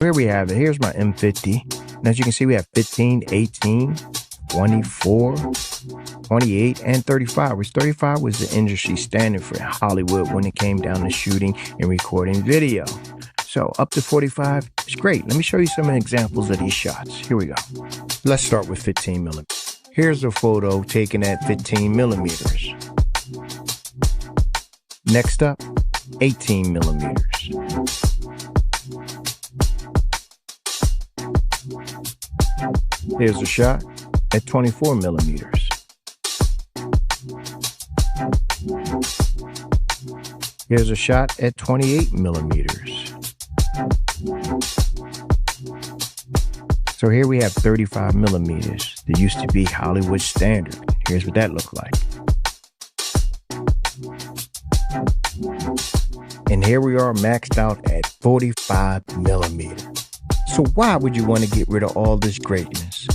Here we have it. Here's my M50. And as you can see, we have 15, 18, 24, 28, and 35, which 35 was the industry standard for Hollywood when it came down to shooting and recording video. So up to 45 is great. Let me show you some examples of these shots. Here we go. Let's start with 15 millimeters. Here's a photo taken at 15 millimeters. Next up, 18 millimeters. Here's a shot at 24 millimeters. Here's a shot at 28 millimeters. So here we have 35 millimeters. That used to be Hollywood standard. Here's what that looked like. And here we are maxed out at 45 millimeters. So why would you want to get rid of all this greatness?